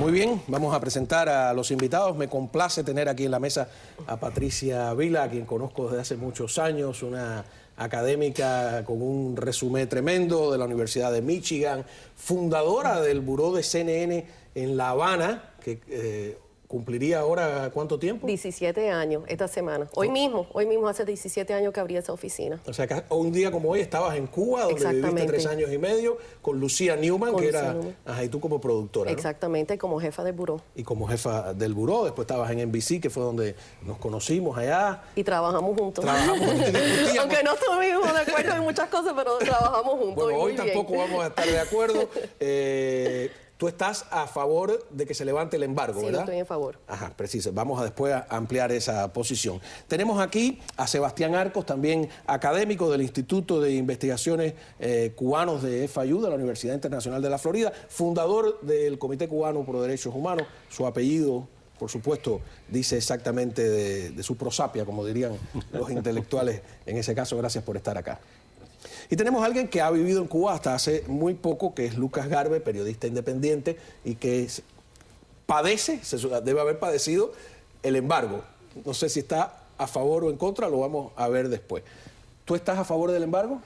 Muy bien, vamos a presentar a los invitados. Me complace tener aquí en la mesa a Patricia Vila, a quien conozco desde hace muchos años, una académica con un resumen tremendo de la Universidad de Michigan, fundadora del Buró de CNN en La Habana, que cumpliría ahora, ¿cuánto tiempo? 17 años esta semana. Hoy mismo hace 17 años que abrí esa oficina. O sea, que un día como hoy estabas en Cuba, donde viviste 3 años y medio, con Lucía Newman, que era... Ajá, y tú como productora, ¿no? Exactamente, como jefa del buró. Y como jefa del buró, después estabas en NBC, que fue donde nos conocimos allá. Y trabajamos juntos. Trabajamos juntos y discutíamos. Aunque no estuvimos de acuerdo en muchas cosas, pero trabajamos juntos. Bueno, hoy tampoco vamos a estar de acuerdo. Tú estás a favor de que se levante el embargo, sí, ¿verdad? Sí, estoy en favor. Ajá, preciso. Vamos a después a ampliar esa posición. Tenemos aquí a Sebastián Arcos, también académico del Instituto de Investigaciones Cubanos de FIU, de la Universidad Internacional de la Florida, fundador del Comité Cubano por Derechos Humanos. Su apellido, por supuesto, dice exactamente de su prosapia, como dirían los intelectuales en ese caso. Gracias por estar acá. Y tenemos a alguien que ha vivido en Cuba hasta hace muy poco, que es Lucas Garbe, periodista independiente, y que debe haber padecido el embargo. No sé si está a favor o en contra, lo vamos a ver después. ¿Tú estás a favor del embargo?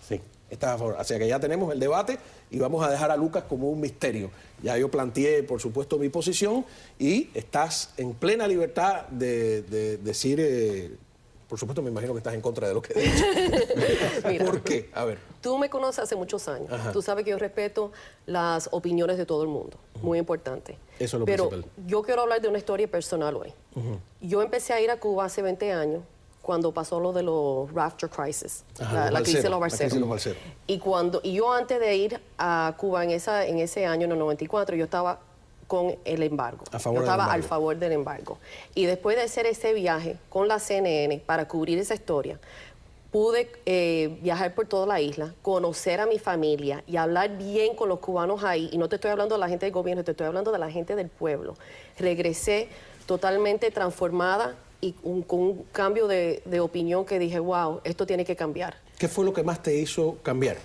Sí. Estás a favor. O sea que ya tenemos el debate y vamos a dejar a Lucas como un misterio. Ya yo planteé, por supuesto, mi posición y estás en plena libertad de decir... Por supuesto, me imagino que estás en contra de lo que he dicho. Mira, ¿por qué? A ver. Tú me conoces hace muchos años. Ajá. Tú sabes que yo respeto las opiniones de todo el mundo. Muy importante. Eso es lo Pero principal. Yo quiero hablar de una historia personal hoy. Yo empecé a ir a Cuba hace 20 años, cuando pasó lo de los Rafter Crisis, la crisis de los balseros. Y yo antes de ir a Cuba en ese año, en el 94, yo estaba con el embargo. Yo estaba al favor del embargo. Y después de hacer ese viaje con la CNN para cubrir esa historia, pude viajar por toda la isla, conocer a mi familia y hablar bien con los cubanos ahí. Y no te estoy hablando de la gente del gobierno, te estoy hablando de la gente del pueblo. Regresé totalmente transformada y con un cambio de opinión que dije, wow, esto tiene que cambiar. ¿Qué fue lo que más te hizo cambiar?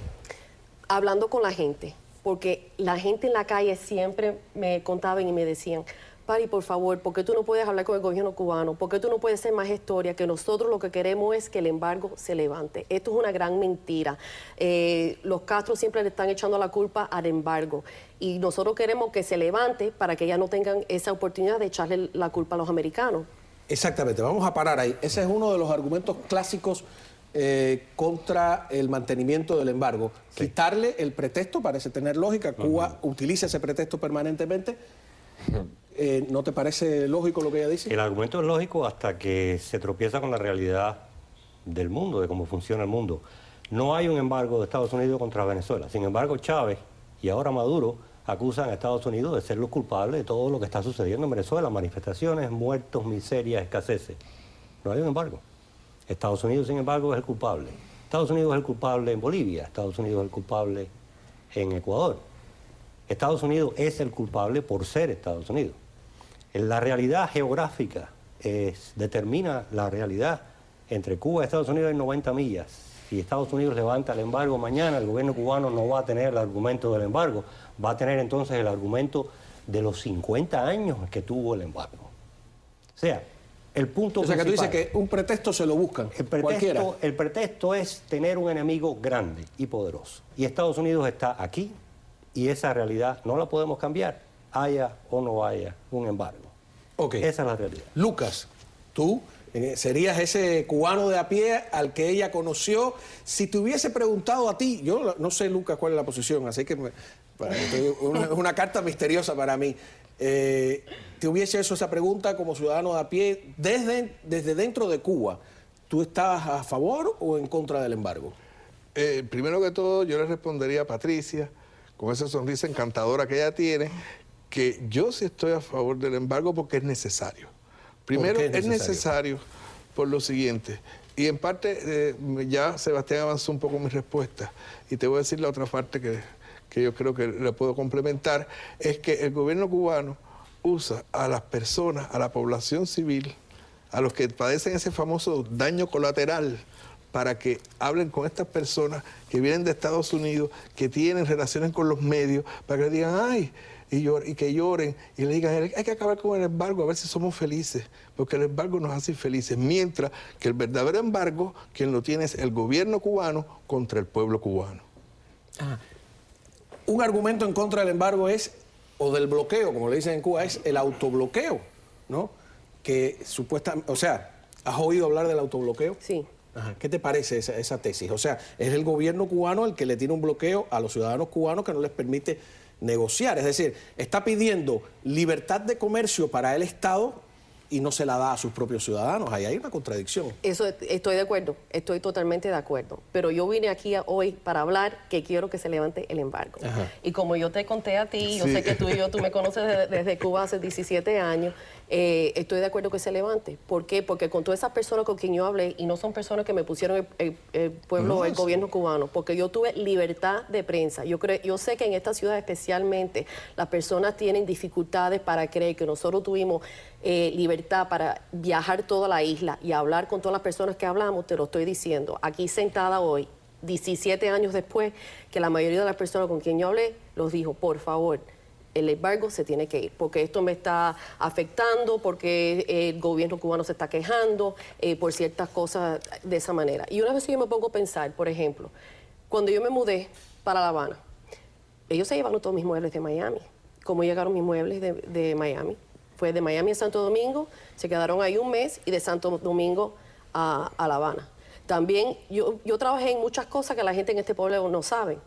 Hablando con la gente. Porque la gente en la calle siempre me contaban y me decían, Pari, por favor, ¿por qué tú no puedes hablar con el gobierno cubano? ¿Por qué tú no puedes hacer más historia? Que nosotros lo que queremos es que el embargo se levante. Esto es una gran mentira. Los Castro siempre le están echando la culpa al embargo. Y nosotros queremos que se levante para que ya no tengan esa oportunidad de echarle la culpa a los americanos. Exactamente, vamos a parar ahí. Ese es uno de los argumentos clásicos contra el mantenimiento del embargo. Sí. Quitarle el pretexto parece tener lógica. Cuba utiliza ese pretexto permanentemente. ¿No te parece lógico lo que ella dice? El argumento es lógico hasta que se tropieza con la realidad del mundo, de cómo funciona el mundo. No hay un embargo de Estados Unidos contra Venezuela. Sin embargo, Chávez y ahora Maduro acusan a Estados Unidos de ser los culpables de todo lo que está sucediendo en Venezuela. Manifestaciones, muertos, miserias, escaseces. No hay un embargo. Estados Unidos, sin embargo, es el culpable. Estados Unidos es el culpable en Bolivia, Estados Unidos es el culpable en Ecuador. Estados Unidos es el culpable por ser Estados Unidos. La realidad geográfica determina la realidad. Entre Cuba y Estados Unidos hay 90 millas. Si Estados Unidos levanta el embargo mañana, el gobierno cubano no va a tener el argumento del embargo, va a tener entonces el argumento de los 50 años que tuvo el embargo. O sea, el punto principal. Que tú dices que un pretexto se lo buscan, cualquiera. El pretexto es tener un enemigo grande y poderoso. Y Estados Unidos está aquí y esa realidad no la podemos cambiar, haya o no haya un embargo. Okay. Esa es la realidad. Lucas, tú serías ese cubano de a pie al que ella conoció. Si te hubiese preguntado a ti, yo no sé, Lucas, cuál es la posición, así que es una carta misteriosa para mí. Te hubiese hecho esa pregunta como ciudadano de a pie desde dentro de Cuba. ¿Tú estabas a favor o en contra del embargo? Primero que todo, yo le respondería a Patricia, con esa sonrisa encantadora que ella tiene, que yo sí estoy a favor del embargo porque es necesario. Primero, es necesario por lo siguiente, y en parte ya Sebastián avanzó un poco mi respuesta, y te voy a decir la otra parte que yo creo que le puedo complementar, es que el gobierno cubano usa a las personas, a la población civil, a los que padecen ese famoso daño colateral, para que hablen con estas personas que vienen de Estados Unidos, que tienen relaciones con los medios, para que digan, ay, y que lloren y le digan, hay que acabar con el embargo, a ver si somos felices, porque el embargo nos hace infelices, mientras que el verdadero embargo, quien lo tiene es el gobierno cubano contra el pueblo cubano. Un argumento en contra del embargo es, o del bloqueo, como le dicen en Cuba, es el autobloqueo, ¿no? Que supuestamente, o sea, ¿has oído hablar del autobloqueo? Sí. Ajá. ¿Qué te parece esa tesis? O sea, es el gobierno cubano el que le tiene un bloqueo a los ciudadanos cubanos que no les permite negociar. Es decir, está pidiendo libertad de comercio para el Estado y no se la da a sus propios ciudadanos. Ahí hay una contradicción. Eso estoy de acuerdo, estoy totalmente de acuerdo. Pero yo vine aquí hoy para hablar que quiero que se levante el embargo. Ajá. Y como yo te conté a ti, yo sé que tú me conoces desde Cuba hace 17 años, estoy de acuerdo que se levante. ¿Por qué? Porque con todas esas personas con quien yo hablé, y no son personas que me pusieron el pueblo, el gobierno cubano, porque yo tuve libertad de prensa. Yo sé que en esta ciudad especialmente las personas tienen dificultades para creer que nosotros tuvimos libertad para viajar toda la isla y hablar con todas las personas que hablamos. Te lo estoy diciendo, aquí sentada hoy, 17 años después, que la mayoría de las personas con quien yo hablé los dijo, por favor, el embargo se tiene que ir, porque esto me está afectando, porque el gobierno cubano se está quejando por ciertas cosas de esa manera. Y una vez yo me pongo a pensar, por ejemplo, cuando yo me mudé para La Habana, ellos se llevaron todos mis muebles de Miami. ¿Cómo llegaron mis muebles de Miami? Fue de Miami a Santo Domingo, se quedaron ahí un mes, y de Santo Domingo a La Habana. También yo trabajé en muchas cosas que la gente en este pueblo no sabe.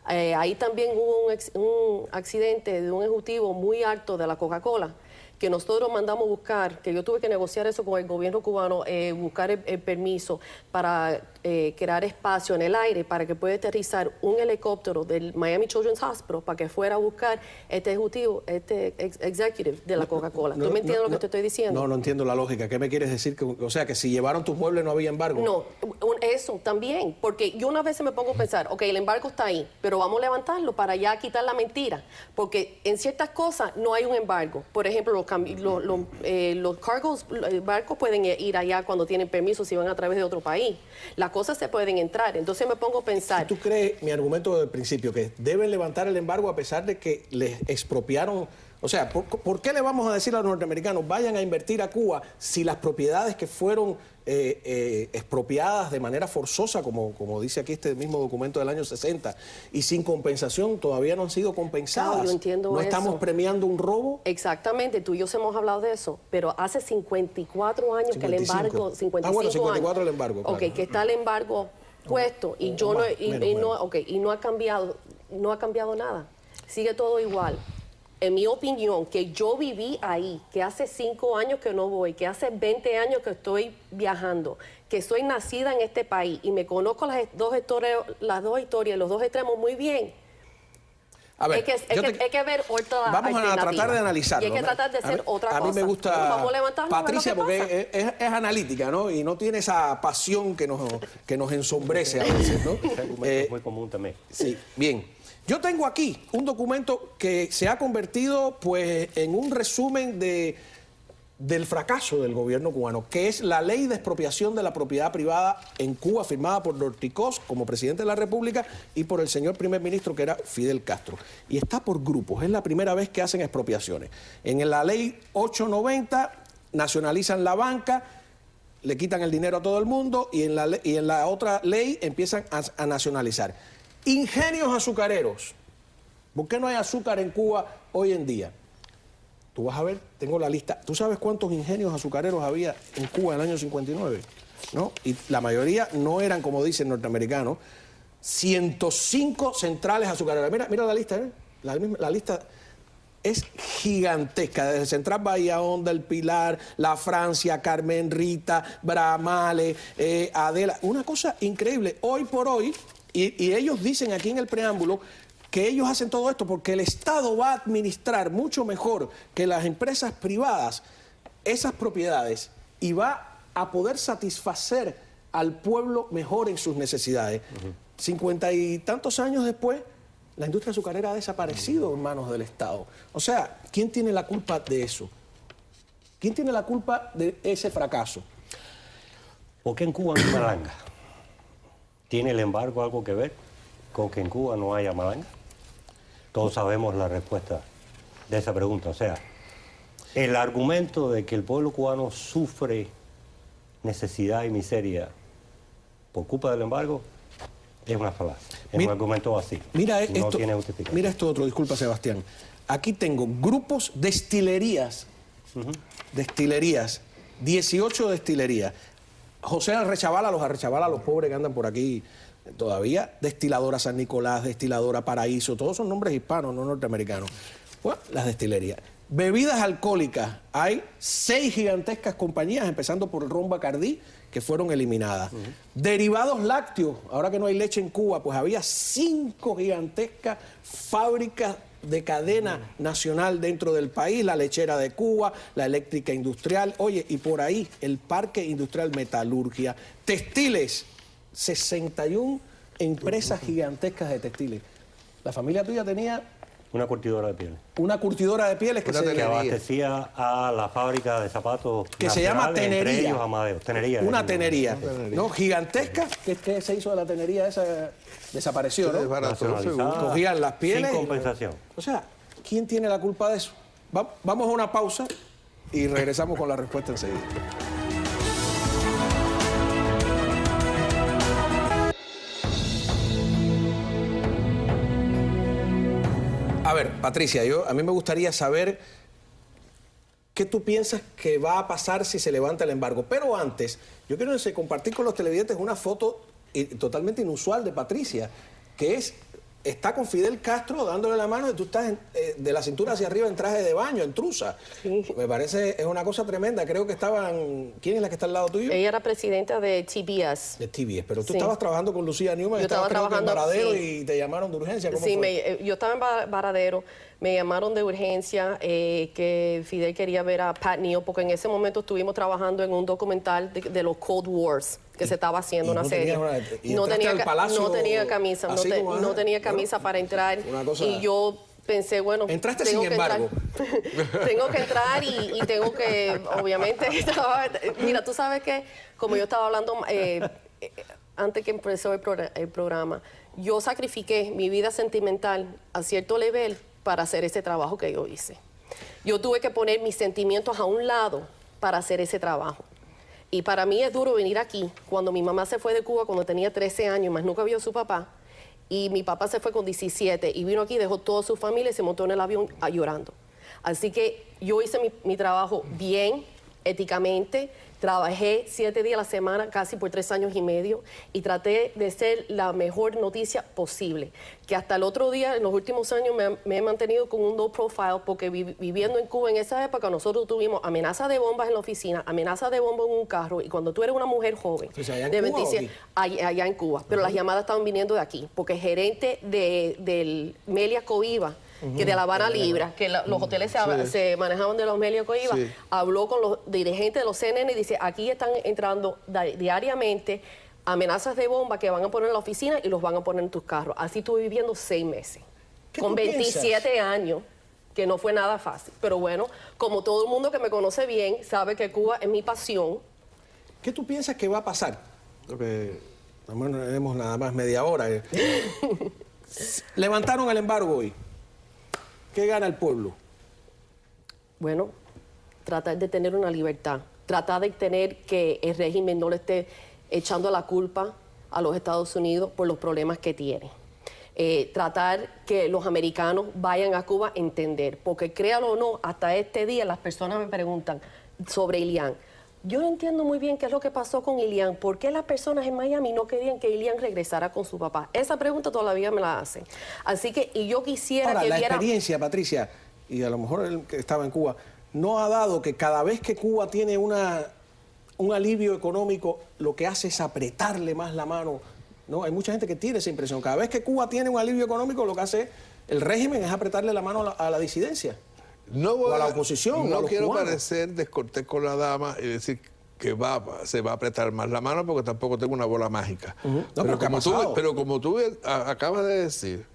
Ahí también hubo un accidente de un ejecutivo muy alto de la Coca-Cola, que nosotros mandamos buscar, que yo tuve que negociar eso con el gobierno cubano, buscar el permiso para crear espacio en el aire para que pueda aterrizar un helicóptero del Miami Children's Hospital para que fuera a buscar este ejecutivo, este executive de la Coca-Cola. ¿Tú me entiendes lo que te estoy diciendo? No entiendo la lógica. ¿Qué me quieres decir? O sea, que si llevaron tus muebles no había embargo. No, eso también, porque yo una vez me pongo a pensar, ok, el embargo está ahí, pero vamos a levantarlo para ya quitar la mentira, porque en ciertas cosas no hay un embargo. Por ejemplo, los cargos, los barcos pueden ir allá cuando tienen permiso si van a través de otro país. Las cosas se pueden entrar. Entonces me pongo a pensar... ¿Tú crees, mi argumento del principio, que deben levantar el embargo a pesar de que les expropiaron? O sea, ¿por qué le vamos a decir a los norteamericanos vayan a invertir a Cuba si las propiedades que fueron expropiadas de manera forzosa, como dice aquí este mismo documento del año 60, y sin compensación todavía no han sido compensadas? Claro, yo entiendo ¿No eso. estamos premiando un robo? Exactamente, tú y yo hemos hablado de eso, pero hace 54 años 55. Que el embargo... 55 bueno, 54 años, el embargo. Claro. Ok, que está el embargo puesto y yo no ha cambiado nada. Sigue todo igual. En mi opinión, que yo viví ahí, que hace 5 años que no voy, que hace 20 años que estoy viajando, que soy nacida en este país y me conozco las dos historias, los dos extremos muy bien. A ver, hay que ver otra vamos a tratar de analizarlo. Y hay que tratar de hacer otra cosa. A mí me gusta vamos a levantarlo, Patricia porque es analítica, ¿no? Y no tiene esa pasión que nos ensombrece a veces, ¿no? Es muy común también. Sí, bien. Yo tengo aquí un documento que se ha convertido pues en un resumen del fracaso del gobierno cubano, que es la Ley de Expropiación de la Propiedad Privada en Cuba, firmada por Dorticós como presidente de la República y por el señor primer ministro, que era Fidel Castro. Y está por grupos, es la primera vez que hacen expropiaciones. En la Ley 890 nacionalizan la banca, le quitan el dinero a todo el mundo, y en la otra ley empiezan a nacionalizar. Ingenios azucareros. ¿Por qué no hay azúcar en Cuba hoy en día? Tú vas a ver, tengo la lista. ¿Tú sabes cuántos ingenios azucareros había en Cuba en el año 59? ¿No? Y la mayoría no eran, como dicen norteamericanos, 105 centrales azucareras. Mira la lista, ¿eh? La lista es gigantesca, desde Central Bahía Honda, El Pilar, La Francia, Carmen Rita, Bramales, Adela. Una cosa increíble. Hoy por hoy, y ellos dicen aquí en el preámbulo que ellos hacen todo esto porque el Estado va a administrar mucho mejor que las empresas privadas esas propiedades y va a poder satisfacer al pueblo mejor en sus necesidades. 50 y tantos años después, la industria azucarera ha desaparecido en manos del Estado. O sea, ¿quién tiene la culpa de eso? ¿Quién tiene la culpa de ese fracaso? ¿Por qué en Cuba no hay malanga? ¿Tiene el embargo algo que ver con que en Cuba no haya malanga? Todos sabemos la respuesta de esa pregunta. O sea, el argumento de que el pueblo cubano sufre necesidad y miseria por culpa del embargo es una falacia, es un argumento vacío. Mira no tiene justificación. Mira esto otro, disculpa Sebastián. Aquí tengo grupos destilerías, destilerías, 18 destilerías. José Arrechavala, los pobres que andan por aquí todavía, destiladora San Nicolás, destiladora Paraíso, todos son nombres hispanos, no norteamericanos. Bueno, las destilerías. Bebidas alcohólicas, hay 6 gigantescas compañías, empezando por el ron Bacardí, que fueron eliminadas. Derivados lácteos, ahora que no hay leche en Cuba, pues había 5 gigantescas fábricas de cadena nacional dentro del país, la lechera de Cuba, la eléctrica industrial, oye, y por ahí el parque industrial metalurgia, textiles, 61 empresas gigantescas de textiles. La familia tuya tenía una curtidora de pieles. Una curtidora de pieles que abastecía a la fábrica de zapatos que se llama Tenería. Entre ellos Amadeo. Tenería. Una tenería. ¿No? Gigantesca. ¿Qué se hizo de la tenería esa? Desapareció, ¿no? Cogían las pieles. Sin compensación. O sea, ¿quién tiene la culpa de eso? Vamos a una pausa y regresamos con la respuesta enseguida. A ver, Patricia, a mí me gustaría saber qué tú piensas que va a pasar si se levanta el embargo. Pero antes, yo quiero compartir con los televidentes una foto totalmente inusual de Patricia, que está con Fidel Castro dándole la mano y tú estás de la cintura hacia arriba en traje de baño, en trusa. Sí. Me parece, es una cosa tremenda. Creo que estaban... ¿Quién es la que está al lado tuyo? Ella era presidenta de TBS. De TBS, pero tú estabas trabajando con Lucía Newman, estabas trabajando en Varadero y te llamaron de urgencia. ¿Cómo fue? Yo estaba en Varadero, me llamaron de urgencia que Fidel quería ver a Pat Neal, porque en ese momento estuvimos trabajando en un documental de los Cold Wars, que se estaba haciendo una serie. No tenía camisa, no tenía camisa para entrar. Y yo pensé, bueno, entraste sin embargo. Tengo que entrar y tengo que, obviamente, mira, tú sabes que, como yo estaba hablando antes que empezó el programa, yo sacrifiqué mi vida sentimental a cierto nivel para hacer ese trabajo que yo hice. Yo tuve que poner mis sentimientos a un lado para hacer ese trabajo. Y para mí es duro venir aquí, cuando mi mamá se fue de Cuba cuando tenía 13 años, más nunca vio a su papá, y mi papá se fue con 17, y vino aquí, dejó toda su familia y se montó en el avión llorando. Así que yo hice mi trabajo bien, éticamente, trabajé 7 días a la semana, casi por 3 años y medio, y traté de ser la mejor noticia posible. Que hasta el otro día, en los últimos años, me he mantenido con un low profile, porque viviendo en Cuba en esa época, nosotros tuvimos amenazas de bombas en la oficina, amenazas de bombas en un carro, y cuando tú eres una mujer joven, de 27, allá en Cuba, pero las llamadas estaban viniendo de aquí, porque el gerente del Melia Coiba, que de La Habana Libra, que los hoteles se manejaban de los Melia Coiba, habló con los dirigentes de los CNN y dice, aquí están entrando diariamente amenazas de bomba que van a poner en la oficina y los van a poner en tus carros. Así estuve viviendo 6 meses, con 27 años, que no fue nada fácil. Pero bueno, como todo el mundo que me conoce bien sabe que Cuba es mi pasión. ¿Qué tú piensas que va a pasar? Porque no tenemos nada más media hora. Levantaron el embargo hoy. ¿Qué gana el pueblo? Bueno, tratar de tener una libertad. Tratar de tener que el régimen no le esté echando la culpa a los Estados Unidos por los problemas que tiene. Tratar que los americanos vayan a Cuba a entender. Porque créalo o no, hasta este día las personas me preguntan sobre Ilian. Yo no entiendo muy bien qué es lo que pasó con Ilian. ¿Por qué las personas en Miami no querían que Ilian regresara con su papá? Esa pregunta todavía me la hacen. Así que, y yo quisiera ahora, que la viera... experiencia, Patricia, y a lo mejor él que estaba en Cuba, no ha dado que cada vez que Cuba tiene un alivio económico, lo que hace es apretarle más la mano, ¿no? Hay mucha gente que tiene esa impresión. Cada vez que Cuba tiene un alivio económico, lo que hace el régimen es apretarle la mano a la disidencia. O a la oposición. No quiero parecer descortés con la dama y decir que se va a apretar más la mano, porque tampoco tengo una bola mágica. Pero como tú acabas de decir,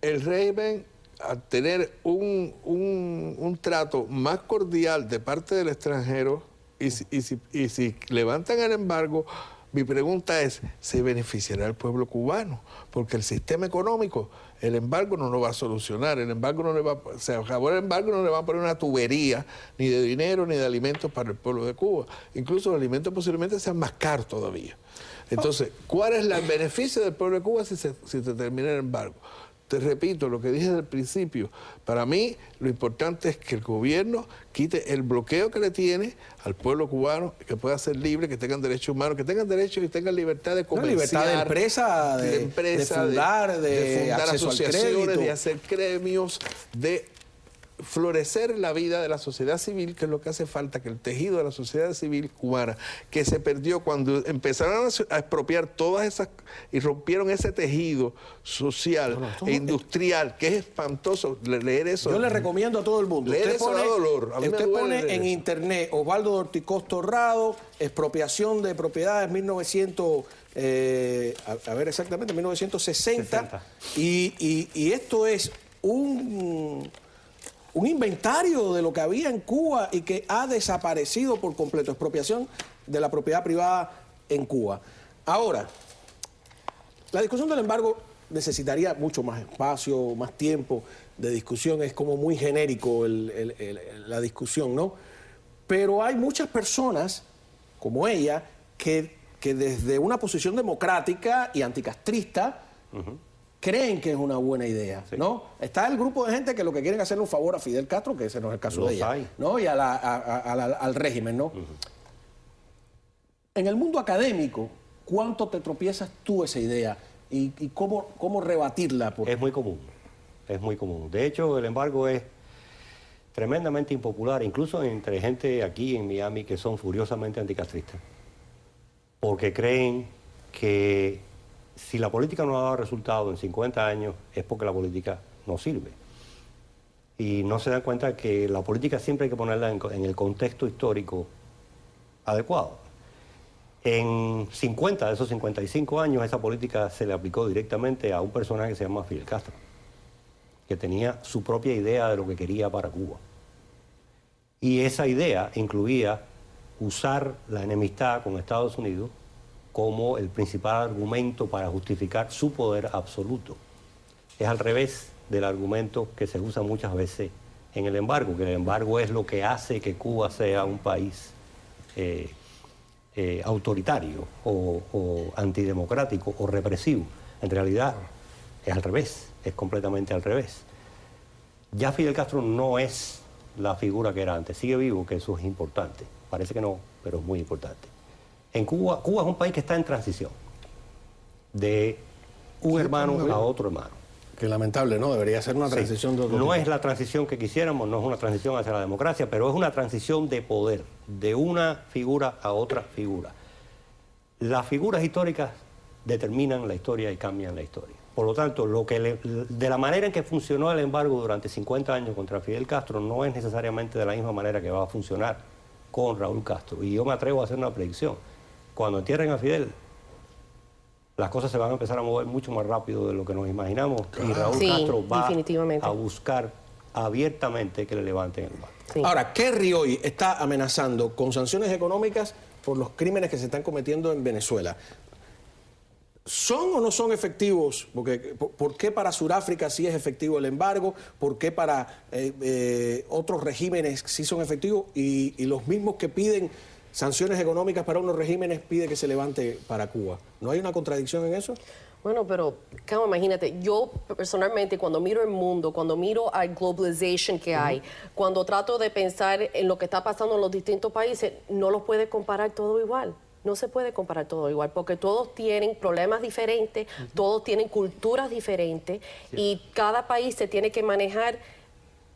el régimen, al tener un trato más cordial de parte del extranjero, y si levantan el embargo, Mi pregunta es, ¿se beneficiará el pueblo cubano? Porque el sistema económico, el embargo no lo va a solucionar, el embargo no le va, se acabó el embargo, no le va a poner una tubería ni de dinero ni de alimentos para el pueblo de Cuba. Incluso los alimentos posiblemente sean más caros todavía. Entonces, ¿cuál es el beneficio del pueblo de Cuba si se termina el embargo? Te repito lo que dije desde el principio, para mí lo importante es que el gobierno quite el bloqueo que le tiene al pueblo cubano, que pueda ser libre, que tengan derechos humanos, que tengan derechos y tengan libertad de comerciar. Libertad de empresa, de fundar asociaciones, de hacer gremios, de florecer la vida de la sociedad civil, que es lo que hace falta, que el tejido de la sociedad civil cubana, que se perdió cuando empezaron a expropiar todas esas y rompieron ese tejido social e industrial, que es espantoso leer eso. Yo le recomiendo a todo el mundo. Leer eso da dolor. Usted pone en internet Osvaldo Dorticós Torrado, expropiación de propiedades 1900... a ver exactamente, 1960. Y esto es un inventario de lo que había en Cuba y que ha desaparecido por completo, expropiación de la propiedad privada en Cuba. Ahora, la discusión del embargo necesitaría mucho más espacio, más tiempo de discusión, es como muy genérico la discusión, ¿no? Pero hay muchas personas, como ella, que desde una posición democrática y anticastrista, creen que es una buena idea, sí, ¿no? Está el grupo de gente que lo que quieren hacerle un favor a Fidel Castro, que ese no es el caso de ella, ¿no? Y al régimen, ¿no? En el mundo académico, ¿cuánto te tropiezas tú esa idea? ¿Y cómo rebatirla? Es muy común, es muy común. De hecho, el embargo es tremendamente impopular, incluso entre gente aquí en Miami que son furiosamente anticastristas, porque creen que si la política no ha dado resultado en 50 años es porque la política no sirve. Y no se dan cuenta que la política siempre hay que ponerla en el contexto histórico adecuado. En 50 de esos 55 años esa política se le aplicó directamente a un personaje que se llama Fidel Castro, que tenía su propia idea de lo que quería para Cuba. Y esa idea incluía usar la enemistad con Estados Unidos como el principal argumento para justificar su poder absoluto. Es al revés del argumento que se usa muchas veces en el embargo, que el embargo es lo que hace que Cuba sea un país autoritario o antidemocrático o represivo. En realidad es al revés, es completamente al revés. Ya Fidel Castro no es la figura que era antes, sigue vivo, que eso es importante. Parece que no, pero es muy importante. En Cuba es un país que está en transición, de un hermano a otro hermano. Qué lamentable, ¿no? Debería ser una transición de otro tipo. No es la transición que quisiéramos, no es una transición hacia la democracia, pero es una transición de poder, de una figura a otra figura. Las figuras históricas determinan la historia y cambian la historia. Por lo tanto, de la manera en que funcionó el embargo durante 50 años contra Fidel Castro no es necesariamente de la misma manera que va a funcionar con Raúl Castro. Y yo me atrevo a hacer una predicción. Cuando entierren a Fidel, las cosas se van a empezar a mover mucho más rápido de lo que nos imaginamos. Y Raúl Castro va a buscar abiertamente que le levanten el embargo. Sí. Ahora, Kerry hoy está amenazando con sanciones económicas por los crímenes que se están cometiendo en Venezuela. ¿Son o no son efectivos? ¿Por qué para Sudáfrica sí es efectivo el embargo? ¿Por qué para otros regímenes sí son efectivos? Y los mismos que piden sanciones económicas para unos regímenes pide que se levante para Cuba. ¿No hay una contradicción en eso? Bueno, pero, Camo, imagínate, yo personalmente cuando miro el mundo, cuando miro al globalization que hay, cuando trato de pensar en lo que está pasando en los distintos países, no los puedes comparar todo igual. No se puede comparar todo igual, porque todos tienen problemas diferentes, todos tienen culturas diferentes, y cada país se tiene que manejar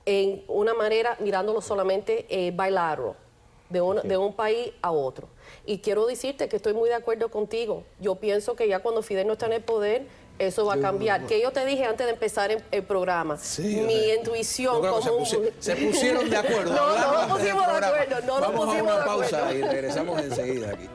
en una manera mirándolo solamente bilateral, de un país a otro. Y quiero decirte que estoy muy de acuerdo contigo. Yo pienso que ya cuando Fidel no está en el poder, eso va a cambiar. Que yo te dije antes de empezar el programa, mi intuición como se pusieron de acuerdo. No nos pusimos de acuerdo. Vamos a una pausa y regresamos enseguida aquí.